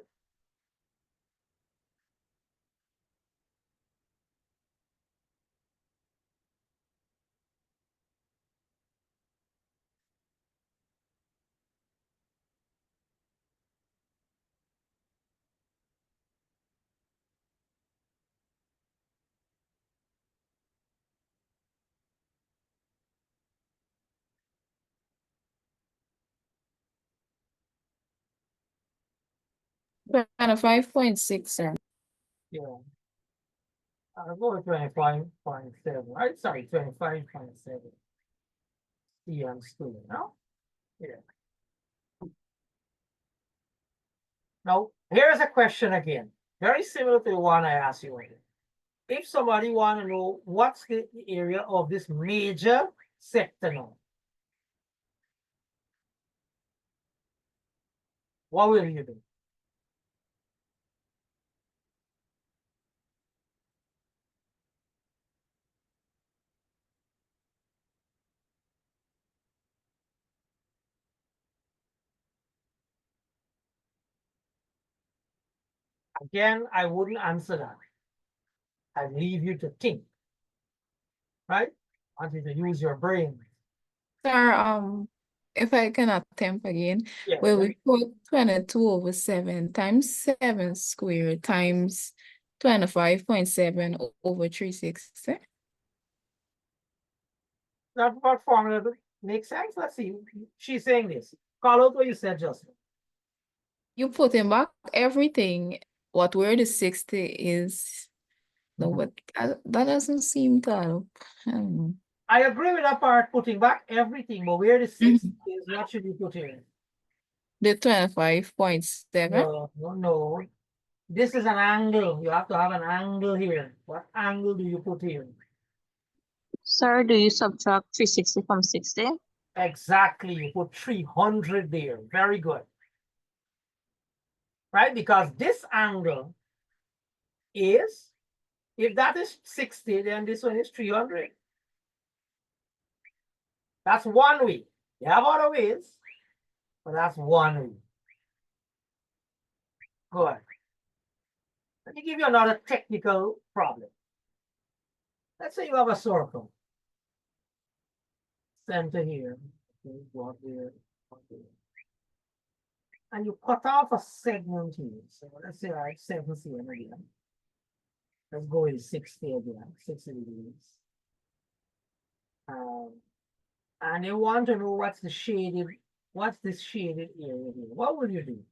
Kind of 5.6, sir. Yeah. I'll go with 25.7, right? Sorry, 25.7 cm squared, no? Yeah. Now, here's a question again. Very similar to the one I asked you earlier. If somebody want to know what's the area of this major sector now, what will you do? Again, I wouldn't answer that. I'd leave you to think, right? I want you to use your brain. Sir, if I can attempt again, Yeah, well, let we put 22 over 7 times 7 squared times 25.7 over 360. that formula makes sense. Let's see. She's saying this. Call out what you said just now. You put in back everything, what where the 60 is. No, but that doesn't seem to help. I don't know. I agree with that part, putting back everything, but where the 6 is, what should you put in? The 25.7. No. This is an angle. You have to have an angle here. What angle do you put here? Sir, do you subtract 360 from 60? Exactly. You put 300 there. Very good. Right? Because this angle is, if that is 60, then this one is 300. That's one way. You have other ways, but that's one way. Good. Let me give you another technical problem. Let's say you have a circle. Center here. Okay, go up there, up there. And you cut off a segment here. So let's say I have 7 cm again. Let's go with 60 again, 60 degrees. And you want to know what's this shaded area here. What will you do?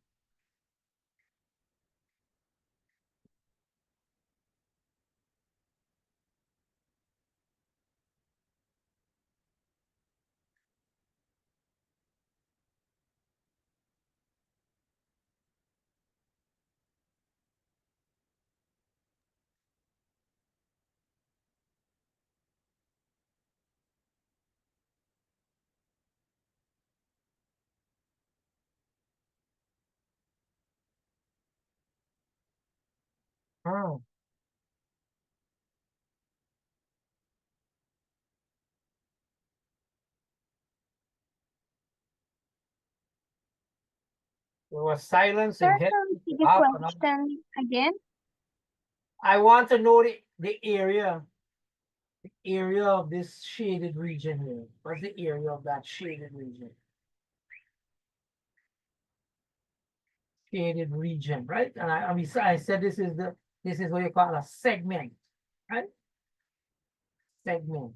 Oh. There was silence Sir, in head. can we see the Half an hour. question again? I want to know the area of this shaded region here. What's the area of that shaded region? Shaded region, right? And I said this is what you call a segment, right? Segment.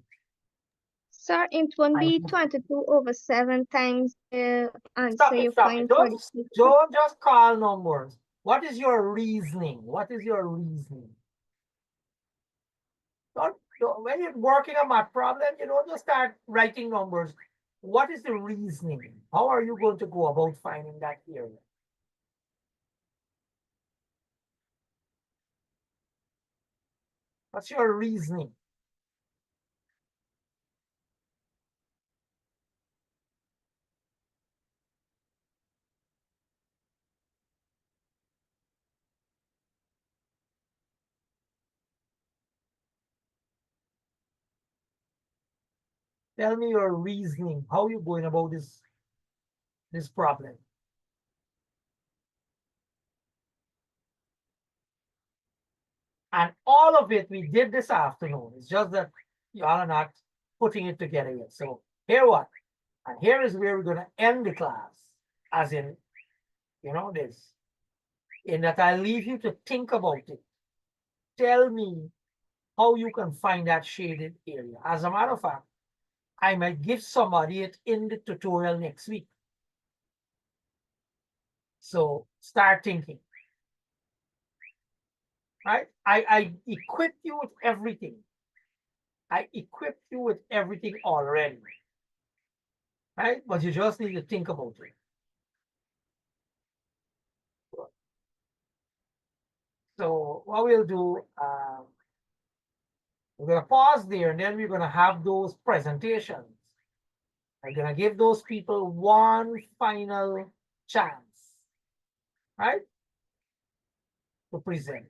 Sir, it won't be Mhm. 22 over 7 times the answer Stop it, you stop it. find for the question. Don't just call numbers. What is your reasoning? What is your reasoning? When you're working on my problem, you don't just start writing numbers. What is the reasoning? How are you going to go about finding that area? What's your reasoning? Tell me your reasoning. How are you going about this problem? And all of it we did this afternoon. It's just that you all are not putting it together yet. So here what? And here is where we're going to end the class. As in, this. In that I leave you to think about it. Tell me how you can find that shaded area. As a matter of fact, I might give somebody it in the tutorial next week. So start thinking. Right? I equip you with everything. I equipped you with everything already. Right? But you just need to think about it. So what we'll do, we're going to pause there and then we're going to have those presentations. I'm going to give those people one final chance, right, to present.